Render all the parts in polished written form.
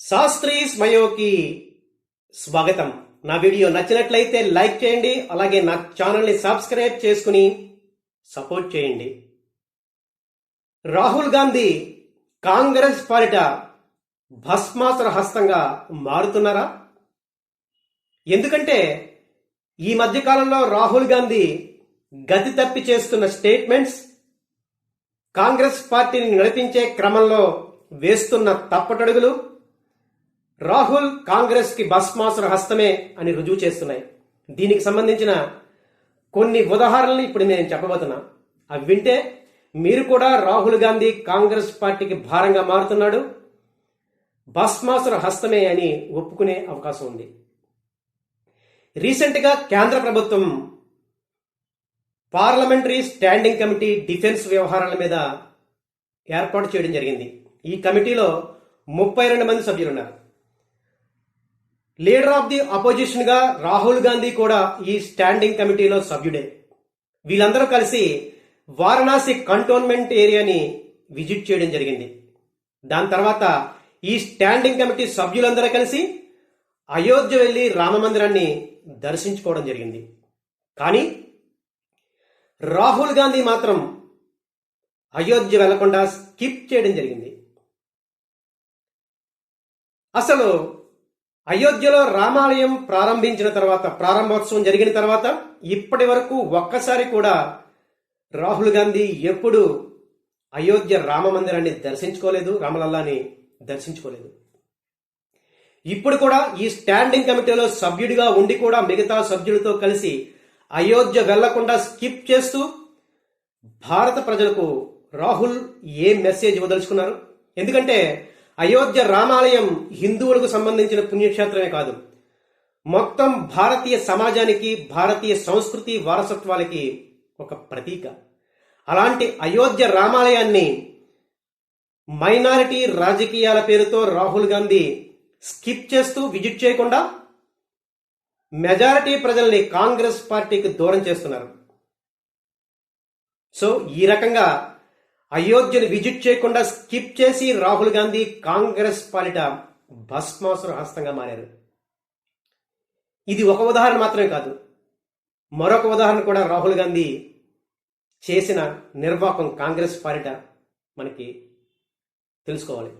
శాస్త్రి స్మయోకి స్వాగతం. నా వీడియో నచ్చినట్లయితే లైక్ చేయండి, అలాగే నా ఛానల్ని సబ్స్క్రైబ్ చేసుకుని సపోర్ట్ చేయండి. రాహుల్ గాంధీ కాంగ్రెస్ పాలిట భస్మాసుర హస్తంగా మారుతున్నారా? ఎందుకంటే ఈ మధ్యకాలంలో రాహుల్ గాంధీ గతి తప్పి చేస్తున్న స్టేట్మెంట్స్, కాంగ్రెస్ పార్టీని నడిపించే క్రమంలో వేస్తున్న తప్పటడుగులు రాహుల్ కాంగ్రెస్ కి భస్మాసుర హస్తమే అని రుజువు చేస్తున్నాయి. దీనికి సంబంధించిన కొన్ని ఉదాహరణలు ఇప్పుడు నేను చెప్పబోతున్నా. అవి వింటే మీరు కూడా రాహుల్ గాంధీ కాంగ్రెస్ పార్టీకి భారంగా మారుతున్నాడు, భస్మాసుర హస్తమే అని ఒప్పుకునే అవకాశం ఉంది. రీసెంట్గా కేంద్ర ప్రభుత్వం పార్లమెంటరీ స్టాండింగ్ కమిటీ డిఫెన్స్ వ్యవహారాల మీద ఏర్పాటు చేయడం జరిగింది. ఈ కమిటీలో 32 మంది సభ్యులున్నారు. లీడర్ ఆఫ్ ది అపోజిషన్ గా రాహుల్ గాంధీ కూడా ఈ స్టాండింగ్ కమిటీలో సభ్యుడే. వీళ్ళందరూ కలిసి వారణాసి కంటోన్మెంట్ ఏరియాని విజిట్ చేయడం జరిగింది. దాని తర్వాత ఈ స్టాండింగ్ కమిటీ సభ్యులందరూ కలిసి అయోధ్య వెళ్లి రామ మందిరాన్ని దర్శించుకోవడం జరిగింది. కానీ రాహుల్ గాంధీ మాత్రం అయోధ్య వెళ్లకుండా స్కిప్ చేయడం జరిగింది. అసలు అయోధ్యలో రామాలయం ప్రారంభించిన తర్వాత, ప్రారంభోత్సవం జరిగిన తర్వాత ఇప్పటి వరకు ఒక్కసారి కూడా రాహుల్ గాంధీ ఎప్పుడు అయోధ్య రామ మందిరాన్ని దర్శించుకోలేదు, రామలల్లాని దర్శించుకోలేదు. ఇప్పుడు కూడా ఈ స్టాండింగ్ కమిటీలో సభ్యుడిగా ఉండి కూడా మిగతా సభ్యులతో కలిసి అయోధ్య వెళ్లకుండా స్కిప్ చేస్తూ భారత ప్రజలకు రాహుల్ ఏ మెసేజ్ ఇవ్వదలుచుకున్నారు? ఎందుకంటే అయోధ్య రామాలయం హిందువులకు సంబంధించిన పుణ్యక్షేత్రమే కాదు, మొత్తం భారతీయ సమాజానికి, భారతీయ సంస్కృతి వారసత్వాలకి ఒక ప్రతీక. అలాంటి అయోధ్య రామాలయాన్ని మైనారిటీ రాజకీయాల పేరుతో రాహుల్ గాంధీ స్కిప్ చేస్తూ విజిట్ చేయకుండా మెజారిటీ ప్రజల్ని కాంగ్రెస్ పార్టీకి దూరం చేస్తున్నారు. సో ఈ రకంగా అయోధ్యను విజిట్ చేయకుండా స్కిప్ చేసి రాహుల్ గాంధీ కాంగ్రెస్ పాలిట భస్మాసుర హస్తంగా మారారు. ఇది ఒక ఉదాహరణ మాత్రమే కాదు, మరొక ఉదాహరణ కూడా రాహుల్ గాంధీ చేసిన నిర్వాకం కాంగ్రెస్ పాలిట మనకి తెలుసుకోవాలి.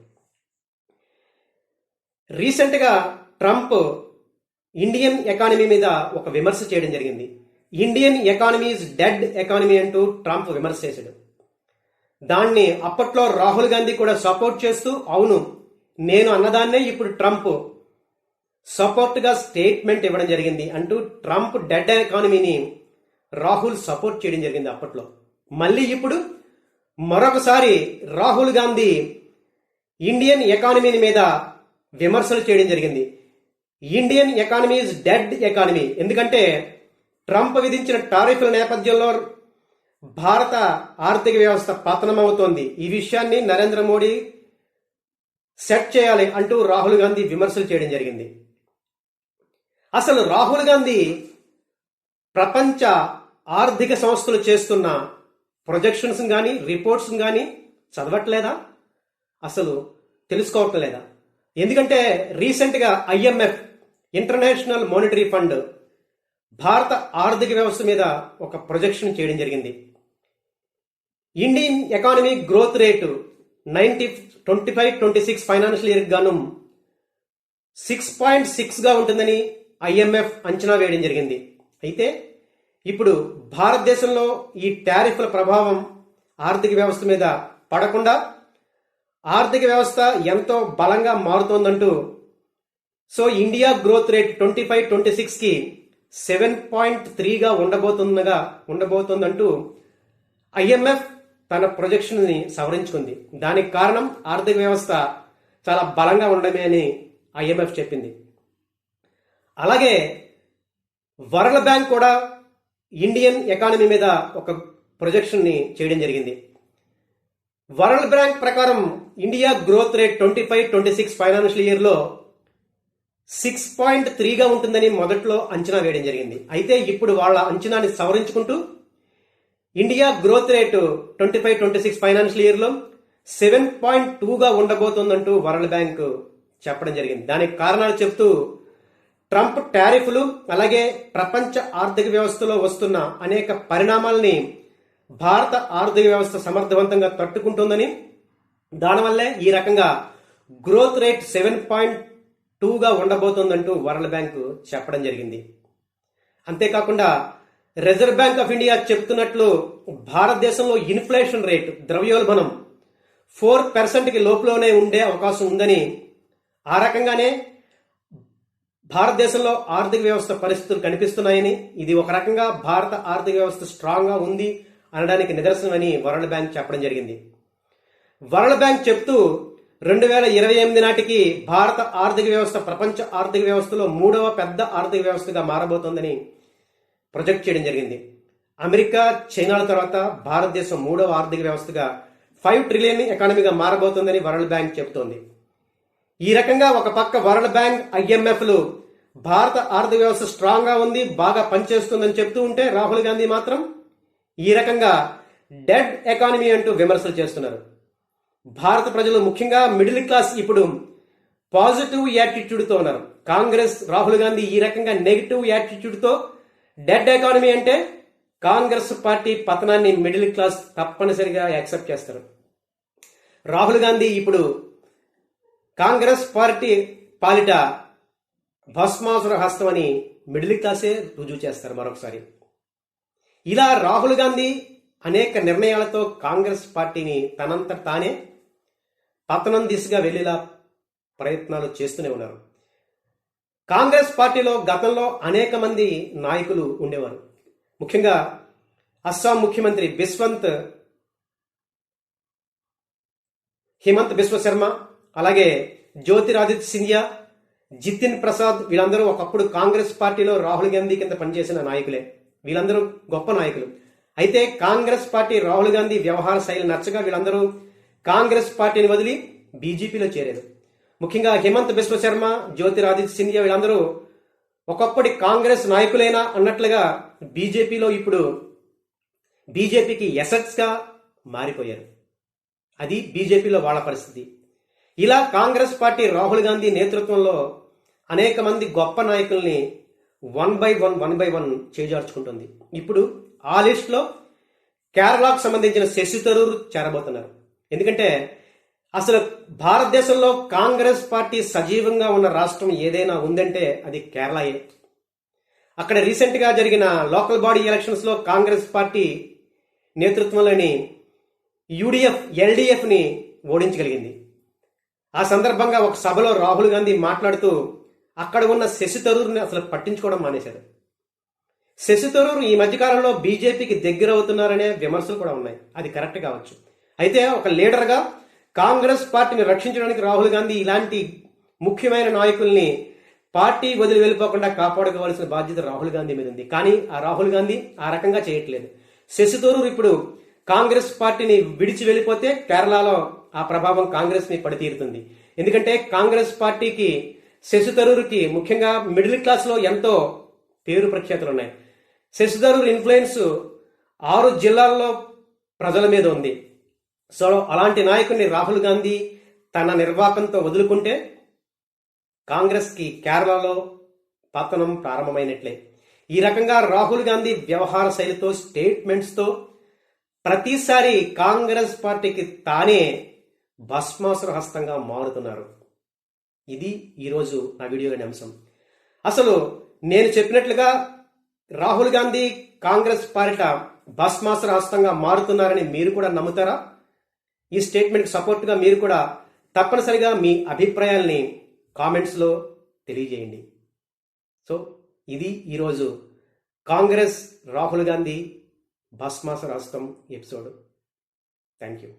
రీసెంట్గా ట్రంప్ ఇండియన్ ఎకానమీ మీద ఒక విమర్శ చేయడం జరిగింది. Indian economy is dead economy అంటూ ట్రంప్ విమర్శ చేశాడు. దాన్ని అప్పట్లో రాహుల్ గాంధీ కూడా సపోర్ట్ చేస్తూ, అవును నేను అన్నదాన్నే ఇప్పుడు ట్రంప్ సపోర్ట్గా స్టేట్మెంట్ ఇవ్వడం జరిగింది అంటూ ట్రంప్ డెడ్ ఎకానమీని రాహుల్ సపోర్ట్ చేయడం జరిగింది అప్పట్లో. మళ్ళీ ఇప్పుడు మరొకసారి రాహుల్ గాంధీ ఇండియన్ ఎకానమీ మీద విమర్శలు చేయడం జరిగింది. Indian economy is dead economy, ఎందుకంటే ట్రంప్ విధించిన టారిఫ్ల నేపథ్యంలో భారత ఆర్థిక వ్యవస్థ పతనమవుతోంది. ఈ విషయాన్ని నరేంద్ర మోడీ సెట్ చేయాలి అంటూ రాహుల్ గాంధీ విమర్శలు చేయడం జరిగింది. అసలు రాహుల్ గాంధీ ప్రపంచ ఆర్థిక సంస్థలు చేస్తున్న ప్రొజెక్షన్స్ కానీ, రిపోర్ట్స్ కానీ చదవట్లేదా? అసలు తెలుసుకోవటం లేదా? ఎందుకంటే రీసెంట్గా IMF, ఇంటర్నేషనల్ మానిటరీ ఫండ్, భారత ఆర్థిక వ్యవస్థ మీద ఒక ప్రొజెక్షన్ చేయడం జరిగింది. Indian economy growth rate 25-26 financial year గాను 6.6గా ఉంటుందని IMF అంచనా వేయడం జరిగింది. అయితే ఇప్పుడు భారతదేశంలో ఈ టారిఫ్ల ప్రభావం ఆర్థిక వ్యవస్థ మీద పడకుండా ఆర్థిక వ్యవస్థ ఎంతో బలంగా మారుతోందంటూ, సో ఇండియా గ్రోత్ రేట్ 25-26కి 7.3గా ఉండబోతుందంటూ IMF తన ప్రొజెక్షన్ ని సవరించుకుంది. దానికి కారణం ఆర్థిక వ్యవస్థ చాలా బలంగా ఉండడమే అని IMF చెప్పింది. అలాగే వరల్డ్ బ్యాంక్ కూడా ఇండియన్ ఎకానమీ మీద ఒక ప్రొజెక్షన్ ని చేయడం జరిగింది. వరల్డ్ బ్యాంక్ ప్రకారం India growth rate 25-26 financial year లో 6.3గా ఉంటుందని మొదట్లో అంచనా వేయడం జరిగింది. అయితే ఇప్పుడు వాళ్ళ అంచనాని సవరించుకుంటూ India growth rate 25-26 financial year లో 7.2గా ఉండబోతోందంటూ వరల్డ్ బ్యాంక్ చెప్పడం జరిగింది. దానికి కారణాలు చెప్తూ ట్రంప్ టారిఫ్లు అలాగే ప్రపంచ ఆర్థిక వ్యవస్థలో వస్తున్న అనేక పరిణామాలని భారత ఆర్థిక వ్యవస్థ సమర్థవంతంగా తట్టుకుంటుందని, దానివల్లే ఈ రకంగా గ్రోత్ రేట్ 7.2గా ఉండబోతోందంటూ వరల్డ్ బ్యాంక్ చెప్పడం జరిగింది. అంతేకాకుండా రిజర్వ్ బ్యాంక్ ఆఫ్ ఇండియా చెప్తున్నట్లు భారతదేశంలో ఇన్ఫ్లేషన్ రేట్ ద్రవ్యోల్బణం 4%కి లోపులోనే ఉండే అవకాశం ఉందని, ఆ రకంగానే భారతదేశంలో ఆర్థిక వ్యవస్థ పరిస్థితులు కనిపిస్తున్నాయని, ఇది ఒక రకంగా భారత ఆర్థిక వ్యవస్థ స్ట్రాంగ్గా ఉంది అనడానికి నిదర్శనమని వరల్డ్ బ్యాంక్ చెప్పడం జరిగింది. వరల్డ్ బ్యాంక్ చెప్తూ 2028 నాటికి భారత ఆర్థిక వ్యవస్థ ప్రపంచ ఆర్థిక వ్యవస్థలో 3వ పెద్ద ఆర్థిక వ్యవస్థగా మారబోతోందని ప్రొజెక్ట్ చేయడం జరిగింది. అమెరికా, చైనాల తర్వాత భారతదేశం 3వ ఆర్థిక వ్యవస్థగా 5 ట్రిలియన్ ఎకానమీగా మారబోతోందని వరల్డ్ బ్యాంక్ చెబుతోంది. ఈ రకంగా ఒక పక్క వరల్డ్ బ్యాంక్, IMFలు భారత ఆర్థిక వ్యవస్థ స్ట్రాంగ్ గా ఉంది, బాగా పనిచేస్తుందని చెప్తూ ఉంటే, రాహుల్ గాంధీ మాత్రం ఈ రకంగా డెడ్ ఎకానమీ అంటూ విమర్శలు చేస్తున్నారు. భారత ప్రజలు ముఖ్యంగా మిడిల్ క్లాస్ ఇప్పుడు పాజిటివ్ యాటిట్యూడ్తో ఉన్నారు. కాంగ్రెస్, రాహుల్ గాంధీ ఈ రకంగా నెగిటివ్ యాటిట్యూడ్తో డెడ్ ఎకానమీ అంటే కాంగ్రెస్ పార్టీ పతనాన్ని మిడిల్ క్లాస్ తప్పనిసరిగా యాక్సెప్ట్ చేస్తారు. రాహుల్ గాంధీ ఇప్పుడు కాంగ్రెస్ పార్టీ పాలిట భస్మాసుర హస్తం అని మిడిల్ క్లాసే రుజువు చేస్తారు మరొకసారి. ఇలా రాహుల్ గాంధీ అనేక నిర్ణయాలతో కాంగ్రెస్ పార్టీని తనంత తానే పతనం దిశగా వెళ్లేలా ప్రయత్నాలు చేస్తూనే ఉన్నారు. కాంగ్రెస్ పార్టీలో గతంలో అనేక మంది నాయకులు ఉండేవారు. ముఖ్యంగా అస్సాం ముఖ్యమంత్రి హిమంత్ బిశ్వ శర్మ, అలాగే జ్యోతిరాదిత్య సింధియా, జితిన్ ప్రసాద్, వీళ్ళందరూ ఒకప్పుడు కాంగ్రెస్ పార్టీలో రాహుల్ గాంధీ కింద పనిచేసిన నాయకులే. వీళ్ళందరూ గొప్ప నాయకులు. అయితే కాంగ్రెస్ పార్టీ రాహుల్ గాంధీ వ్యవహార శైలి నచ్చగా వీళ్ళందరూ కాంగ్రెస్ పార్టీని వదిలి బీజేపీలో చేరారు. ముఖ్యంగా హిమంత్ బిశ్వ శర్మ, జ్యోతిరాదిత్య సింధియా వీళ్ళందరూ ఒకప్పటి కాంగ్రెస్ నాయకులేనా అన్నట్లుగా బీజేపీలో ఇప్పుడు బీజేపీకి ఎసెట్స్ గా మారిపోయారు. అది బీజేపీలో వాళ్ళ పరిస్థితి. ఇలా కాంగ్రెస్ పార్టీ రాహుల్ గాంధీ నేతృత్వంలో అనేక మంది గొప్ప నాయకుల్ని వన్ బై వన్ చేజార్చుకుంటుంది. ఇప్పుడు ఆ లిస్టులో కేరళకు సంబంధించిన శశి థరూర్ చేరబోతున్నారు. ఎందుకంటే అసలు భారతదేశంలో కాంగ్రెస్ పార్టీ సజీవంగా ఉన్న రాష్ట్రం ఏదైనా ఉందంటే అది కేరళయే. అక్కడ రీసెంట్ గా జరిగిన లోకల్ బాడీ ఎలక్షన్స్ లో కాంగ్రెస్ పార్టీ నేతృత్వంలోని LDF ని ఓడించగలిగింది. ఆ సందర్భంగా ఒక సభలో రాహుల్ గాంధీ మాట్లాడుతూ అక్కడ ఉన్న శశి థరూర్ని అసలు పట్టించుకోవడం మానేశారు. శశి థరూర్ ఈ మధ్యకాలంలో బీజేపీకి దగ్గర అవుతున్నారనే విమర్శలు కూడా ఉన్నాయి. అది కరెక్ట్ కావచ్చు. అయితే ఒక లీడర్గా కాంగ్రెస్ పార్టీని రక్షించడానికి రాహుల్ గాంధీ ఇలాంటి ముఖ్యమైన నాయకుల్ని పార్టీ వదిలి వెళ్ళిపోకుండా కాపాడుకోవాల్సిన బాధ్యత రాహుల్ గాంధీ మీద ఉంది. కానీ ఆ రాహుల్ గాంధీ ఆ రకంగా చేయట్లేదు. శశి థరూర్ ఇప్పుడు కాంగ్రెస్ పార్టీని విడిచి వెళ్ళిపోతే కేరళలో ఆ ప్రభావం కాంగ్రెస్ మీద పడితీరుతుంది. ఎందుకంటే కాంగ్రెస్ పార్టీకి, శశి థరూర్కి ముఖ్యంగా మిడిల్ క్లాస్ లో ఎంతో పేరు ప్రఖ్యాతులు ఉన్నాయి. శశి థరూర్ ఇన్ఫ్లుయెన్స్ 6 జిల్లాల్లో ప్రజల మీద ఉంది. సో అలాంటి నాయకుడిని రాహుల్ గాంధీ తన నిర్వాకంతో వదులుకుంటే కాంగ్రెస్ కి కేరళలో పతనం ప్రారంభమైనట్లే. ఈ రకంగా రాహుల్ గాంధీ వ్యవహార శైలితో, స్టేట్మెంట్స్ తో ప్రతిసారి కాంగ్రెస్ పార్టీకి తానే భస్మాసుర హస్తంగా మారుతున్నారు. ఇది ఈరోజు నా వీడియోలోని అంశం. అసలు నేను చెప్పినట్లుగా రాహుల్ గాంధీ కాంగ్రెస్ పార్టీ భస్మాసుర హస్తంగా మారుతున్నారని మీరు కూడా నమ్ముతారా? ఈ స్టేట్మెంట్ సపోర్ట్గా మీరు కూడా తప్పనిసరిగా మీ అభిప్రాయాల్ని కామెంట్స్లో తెలియజేయండి. సో ఇది ఈరోజు కాంగ్రెస్ రాహుల్ గాంధీ భస్మాసుర హస్తం ఎపిసోడ్. Thank you.